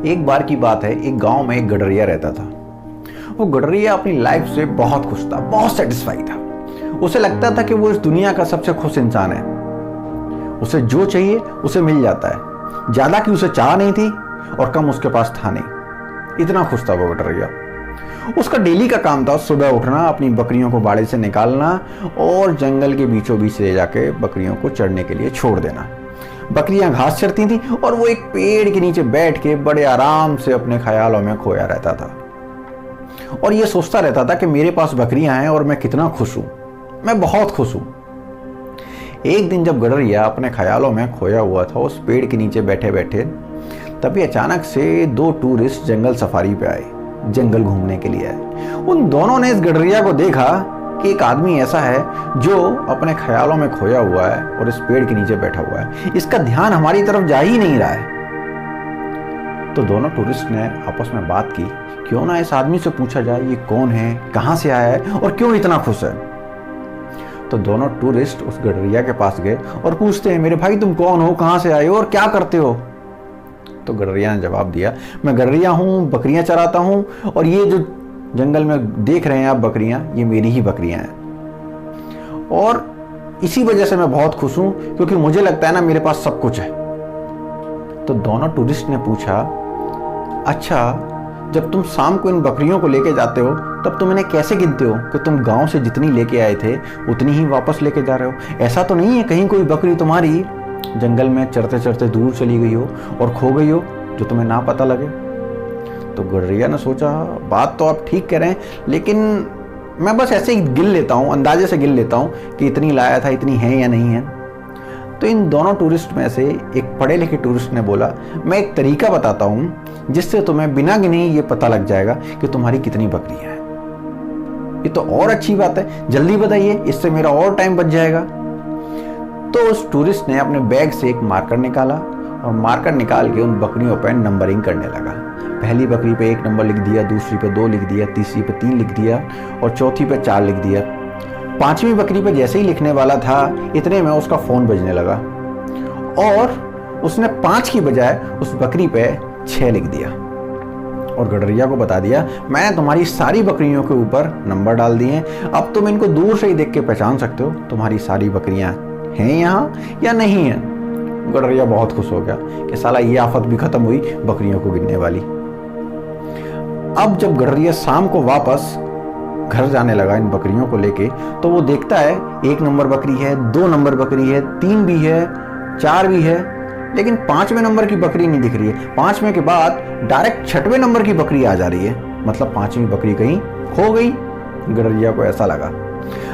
एक बार की बात है, एक गांव में एक गडरिया रहता था। वो गडरिया अपनी लाइफ से बहुत खुश था, बहुत सेटिस्फाई था। उसे लगता था कि वो इस दुनिया का सबसे खुश इंसान है। उसे जो चाहिए उसे मिल जाता है। ज्यादा की उसे चाह नहीं थी और कम उसके पास था नहीं। इतना खुश था वो गडरिया। उसका डेली का काम था सुबह उठना, अपनी बकरियों को बाड़े से निकालना और जंगल के बीचों बीच ले जाके बकरियों को चरने के लिए छोड़ देना। बकरियां घास चरती थी और वो एक पेड़ के नीचे बैठ के बड़े आराम से अपने ख्यालों में खोया रहता था और ये सोचता रहता था कि मेरे पास बकरियां हैं और मैं कितना खुश हूं, मैं बहुत खुश हूं। एक दिन जब गडरिया अपने ख्यालों में खोया हुआ था उस पेड़ के नीचे बैठे बैठे, तभी अचानक से दो टूरिस्ट जंगल सफारी पे आए, जंगल घूमने के लिए आए। उन दोनों ने इस गडरिया को देखा कि एक आदमी ऐसा है जो अपने ख्यालों में खोया हुआ है और इस पेड़ के नीचे बैठा हुआ है, इसका ध्यान हमारी तरफ जा ही नहीं रहा है। तो दोनों टूरिस्ट ने आपस में बात की, क्यों ना इस आदमी से पूछा जाए ये कौन है, कहां से आया है और क्यों इतना खुश है। तो दोनों टूरिस्ट उस गडरिया के पास गए और पूछते हैं, मेरे भाई तुम कौन हो, कहां से आए हो और क्या करते हो। तो गडरिया ने जवाब दिया, मैं गडरिया हूं, बकरियां चराता हूं और ये जो जंगल में देख रहे हैं आप बकरियां, ये मेरी ही बकरियां हैं और इसी वजह से मैं बहुत खुश हूं क्योंकि मुझे लगता है ना मेरे पास सब कुछ है। तो दोनों टूरिस्ट ने पूछा, अच्छा जब तुम शाम को इन बकरियों को लेके जाते हो तब तुम इन्हें कैसे गिनते हो कि तुम गांव से जितनी लेके आए थे उतनी ही वापस लेके जा रहे हो? ऐसा तो नहीं है कहीं कोई बकरी तुम्हारी जंगल में चरते चरते दूर चली गई हो और खो गई हो जो तुम्हें ना पता लगे? तो गडरिया ने सोचा, बात तो आप ठीक कह रहे हैं, लेकिन मैं बस ऐसे ही गिन लेता हूँ, अंदाजे से गिन लेता हूँ कि इतनी लाया था, इतनी है या नहीं है। तो इन दोनों टूरिस्ट में से एक पढ़े लिखे टूरिस्ट ने बोला, मैं एक तरीका बताता हूँ जिससे तुम्हें बिना गिने ये पता लग जाएगा कि तुम्हारी कितनी बकरियां हैं। ये तो और अच्छी बात है, जल्दी बताइए, इससे मेरा और टाइम बच जाएगा। तो उस टूरिस्ट ने अपने बैग से एक मार्कर निकाला और मार्कर निकाल के उन बकरियों पर नंबरिंग करने लगा। पहली बकरी पे 1 नंबर लिख दिया, दूसरी पे 2 लिख दिया, तीसरी पे 3 लिख दिया और चौथी पे 4 लिख दिया। 5वीं बकरी पे जैसे ही लिखने वाला था, इतने में उसका फोन बजने लगा और उसने 5 की बजाय उस बकरी पे 6 लिख दिया और गडरिया को बता दिया, मैंने तुम्हारी सारी बकरियों के ऊपर नंबर डाल दिए हैं, अब तुम इनको दूर से ही देख के पहचान सकते हो तुम्हारी सारी बकरियां हैं यहाँ या नहीं है। गडरिया बहुत खुश हो गया कि साला ये आफत भी खत्म हुई बकरियों को गिनने वाली। अब जब गडरिया शाम को वापस घर जाने लगा इन बकरियों को लेके, तो वो देखता है 1 नंबर बकरी है, 2 नंबर बकरी है, 3 भी है, 4 भी है, लेकिन 5वें नंबर की बकरी नहीं दिख रही है। 5वें के बाद डायरेक्ट 6वें नंबर की बकरी आ जा रही है, मतलब 5वीं बकरी कहीं खो गई। गडरिया को ऐसा लगा।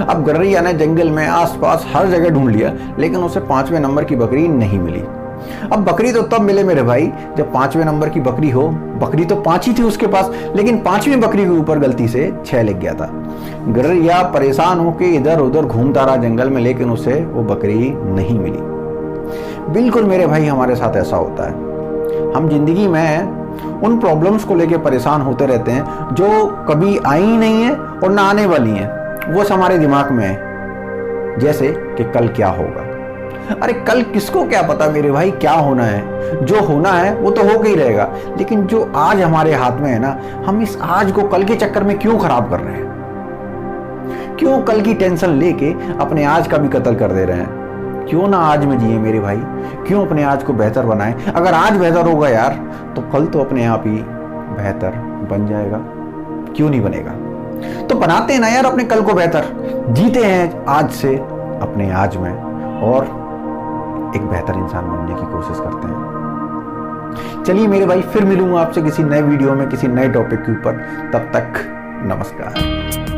अब गडरिया ने जंगल में आसपास हर जगह ढूंढ लिया, लेकिन उसे 5वें नंबर की बकरी नहीं मिली। अब बकरी तो तब मिले मेरे भाई जब 5वें नंबर की बकरी हो। बकरी तो 5 ही थी उसके पास, लेकिन 5वीं बकरी के ऊपर गलती से 6 लिख गया था। गडरिया परेशान होकर इधर उधर घूमता रहा जंगल में, लेकिन उसे वो बकरी नहीं मिली। बिल्कुल मेरे भाई हमारे साथ ऐसा होता है। हम जिंदगी में उन प्रॉब्लम्स को लेकर परेशान होते रहते हैं जो कभी आई ही नहीं है और ना आने वाली हैं। वो हमारे दिमाग में है, जैसे कि कल क्या होगा। अरे कल किसको क्या पता मेरे भाई क्या होना है? जो होना है वो तो हो के ही रहेगा, लेकिन जो आज हमारे हाथ में है ना, हम इस आज को कल के चक्कर में क्यों खराब कर रहे हैं? क्यों कल की टेंशन लेके अपने आज का भी कत्ल कर दे रहे हैं? क्यों ना आज में जिए मेरे भाई, क्यों अपने आज को बेहतर बनाएं? अगर आज बेहतर होगा यार तो कल तो अपने आप ही बेहतर बन जाएगा, क्यों नहीं बनेगा? तो बनाते हैं ना यार अपने कल को बेहतर, जीते हैं आज से अपने आज में और एक बेहतर इंसान बनने की कोशिश करते हैं। चलिए मेरे भाई, फिर मिलूंगा आपसे किसी नए वीडियो में किसी नए टॉपिक के ऊपर। तब तक नमस्कार।